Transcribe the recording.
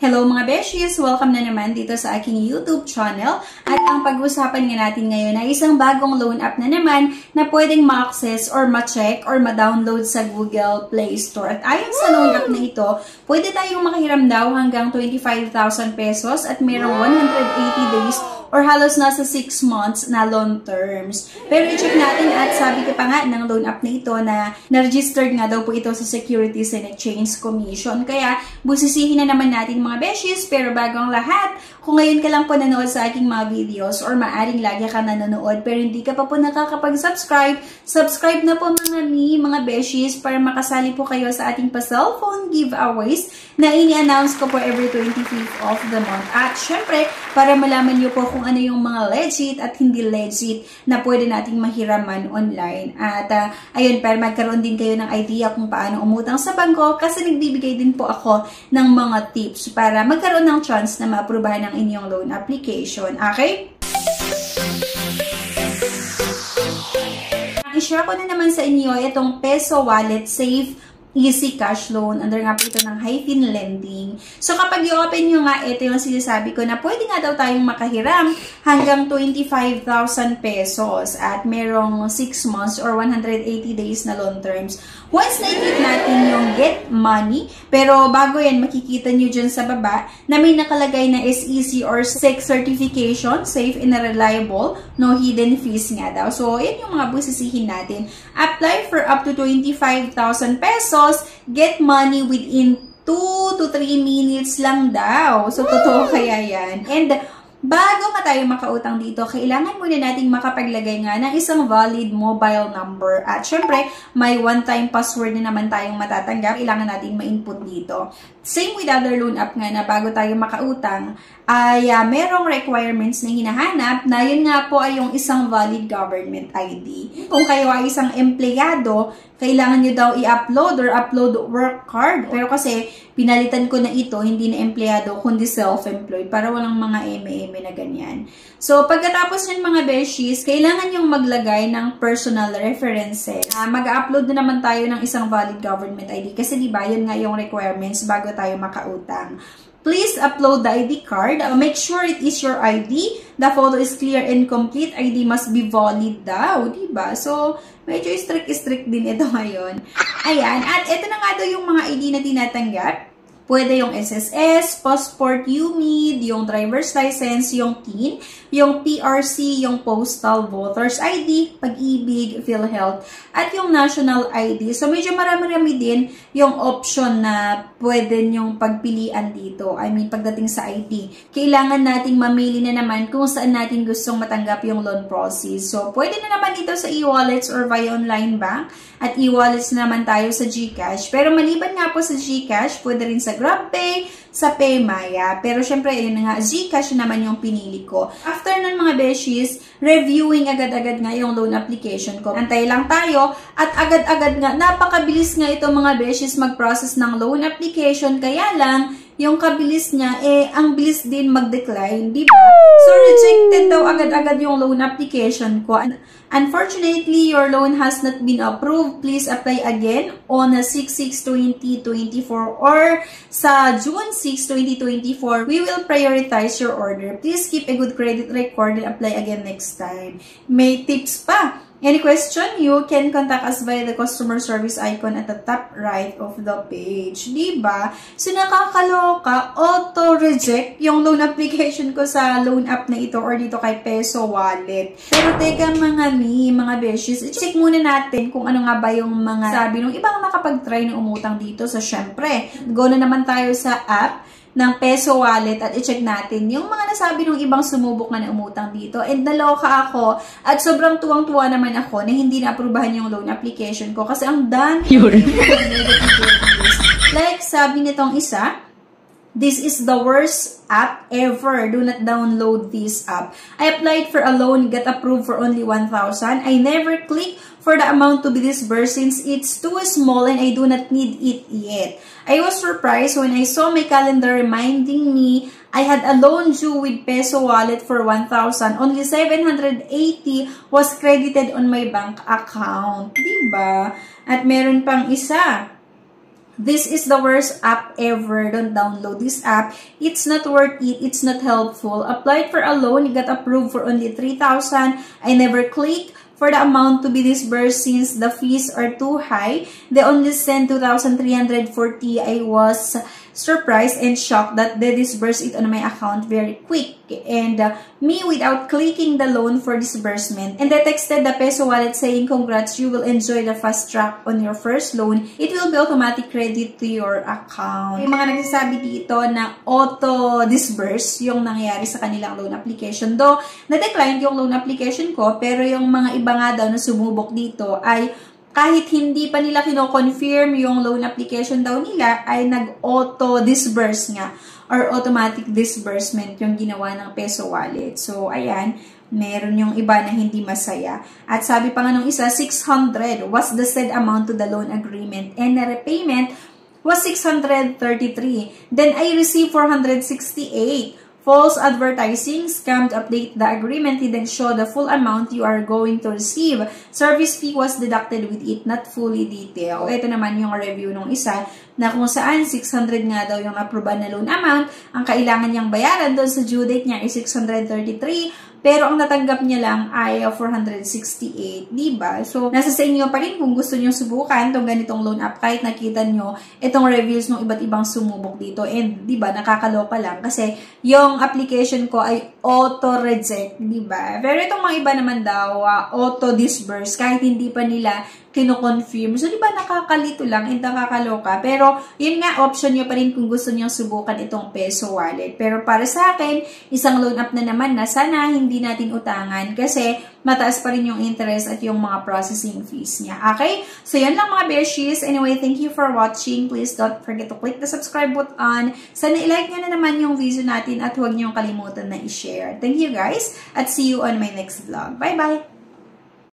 Hello mga beshies! Welcome na naman dito sa aking YouTube channel. At ang pag-usapan nga natin ngayon ay isang bagong loan app na naman na pwedeng ma-access or ma-check or ma-download sa Google Play Store. At ayon sa loan app na ito, pwede tayong makahiram daw hanggang 25,000 pesos at mayroong 180 days or halos nasa 6 months na loan terms. Pero i-check natin at sabi ko pa nga ng loan app na ito na na-registered nga daw po ito sa Securities and Exchange Commission. Kaya busisihin na naman natin mga beshies. Pero bago ang lahat, kung ngayon ka lang po nanood sa aking mga videos or maaring lagi ka nanonood pero hindi ka pa po nakakapag-subscribe, subscribe na po mga beshies para makasali po kayo sa ating pa-cellphone giveaways na ini-announce ko po every 25th of the month. At syempre, para malaman niyo po kung ano yung mga legit at hindi legit na pwede nating mahiraman online. At ayun, para magkaroon din kayo ng idea kung paano umutang sa bangko kasi nagbibigay din po ako ng mga tips para magkaroon ng chance na maaprubahan ng inyong loan application. Okay? I-share ko na naman sa inyo itong Peso Wallet Safe Easy Cash Loan. Under nga po ito ng Hyphen Lending. So, kapag i-open nyo nga, ito yung sinasabi ko na pwede nga daw tayong makahiram hanggang 25,000 pesos at merong 6 months or 180 days na loan terms. Once na-hit natin yung get money, pero bago yan, makikita nyo dyan sa baba na may nakalagay na SEC or SEC certification, safe and reliable, no hidden fees nga daw. So, yan yung mga busisihin natin. Apply for up to 25,000 pesos, get money within 2 to 3 minutes lang daw. So, totoo kaya yan. And bago nga tayo makautang dito, kailangan muna nating makapaglagay nga ng isang valid mobile number. At syempre, may one-time password na naman tayong matatanggap. Kailangan nating ma-input dito. Same with other loan app nga na bago tayo makautang, ay merong requirements na hinahanap na yun nga po ay yung isang valid government ID. Kung kayo ay isang empleyado, kailangan nyo daw i-upload or upload work card. Pero kasi pinalitan ko na ito, hindi na empleyado, kundi self-employed para walang mga eme-eme na ganyan. So, pagkatapos ng mga beshies, kailangan yung maglagay ng personal references. Mag-upload na naman tayo ng isang valid government ID kasi diba, yun nga yung requirements bago tayo makautang. Please upload the ID card. Make sure it is your ID. The photo is clear and complete. ID must be valid daw, diba? So, medyo strict din ito ngayon. Ayan. At ito na nga daw yung mga ID na tinatanggap. Pwede yung SSS, passport, UMID, yung driver's license, yung TIN, yung PRC, yung postal voters ID, pag-ibig, PhilHealth, at yung national ID. So, medyo marami-rami din yung option na pwede nyong pagpilian dito. I mean, pagdating sa ID. Kailangan nating mamili na naman kung saan natin gustong matanggap yung loan process. So, pwede na naman dito sa e-wallets or via online bank. At e-wallets na naman tayo sa GCash. Pero maliban nga po sa GCash, pwede rin sa GrabPay, sa PayMaya. Pero syempre, yun nga, GCash naman yung pinili ko. After ng mga beshies, reviewing agad-agad nga yung loan application ko. Antay lang tayo at agad-agad nga, napakabilis nga ito mga beshies mag-process ng loan application. Kaya lang, yung kabilis niya, ang bilis din mag-decline, di ba? So, rejected daw agad-agad yung loan application ko. Unfortunately, your loan has not been approved. Please apply again on 6/6/2024 or sa June 6, 2024. We will prioritize your order. Please keep a good credit record and apply again next time. May tips pa. Any question, you can contact us via the customer service icon at the top right of the page. Diba? So, nakakaloka, auto-reject yung loan application ko sa loan app na ito or dito kay Peso Wallet. Pero teka mga beshies, i-check muna natin kung ano nga ba yung mga sabi ng ibang nakapag-try na umutang dito. So, syempre, go na naman tayo sa app ng Peso Wallet at i-check natin yung mga nasabi ng ibang sumubok nga na umutang dito. And naloka ako at sobrang tuwang-tuwa naman ako na hindi na-aprubahan yung loan application ko kasi ang dami like sabi nitong isa, this is the worst app ever. Do not download this app. I applied for a loan, got approved for only 1,000. I never click for the amount to be disbursed since it's too small and I do not need it yet. I was surprised when I saw my calendar reminding me I had a loan due with Peso Wallet for 1,000. Only 780 was credited on my bank account. Diba? At meron pang isa. This is the worst app ever. Don't download this app. It's not worth it. It's not helpful. Applied for a loan, got approved for only 3,000. I never clicked for the amount to be disbursed since the fees are too high. They only sent 2,340. I was surprised and shocked that they disbursed it on my account very quick. And me without clicking the loan for disbursement. And I texted the Peso Wallet saying, congrats, you will enjoy the fast track on your first loan. It will be automatic credit to your account. May mga nagsasabi dito na auto-disburse yung nangyayari sa kanilang loan application. Though, na-decline yung loan application ko, pero yung mga iba nga daw na sumubok dito ay kahit hindi pa nila kino-confirm yung loan application daw nila, ay nag-auto-disburse nga or automatic disbursement yung ginawa ng Peso Wallet. So, ayan, meron yung iba na hindi masaya. At sabi pa nga nung isa, 600 was the said amount to the loan agreement and the repayment was 633. Then, I received 468. False advertising, scam to update the agreement didn't show the full amount you are going to receive. Service fee was deducted with it, not fully detailed. Ito naman yung review ng isa na kung saan 600 nga daw yung approval na loan amount. Ang kailangan niyang bayaran doon sa due date niya ay 633. Pero ang natanggap niya lang ay 468, diba? So, nasa sa inyo pa rin kung gusto niyo subukan itong ganitong loan app kahit nakita niyo itong reviews ng iba't ibang sumubok dito. And, diba, nakakaloka lang kasi yung application ko ay auto-reject, diba? Pero itong mga iba naman daw, auto-disburse kahit hindi pa nila kino-confirm. So, diba, nakakalito lang and nakakaloka. Pero, yun nga, option nyo pa rin kung gusto nyo subukan itong Peso Wallet. Pero para sa akin, isang loan app na naman na sana hindi natin utangan kasi mataas pa rin yung interest at yung mga processing fees niya. Okay? So, yan lang mga beshies. Anyway, thank you for watching. Please don't forget to click the subscribe button. Sana i-like nyo na naman yung video natin at huwag nyo kalimutan na i-share. Thank you guys at see you on my next vlog. Bye-bye!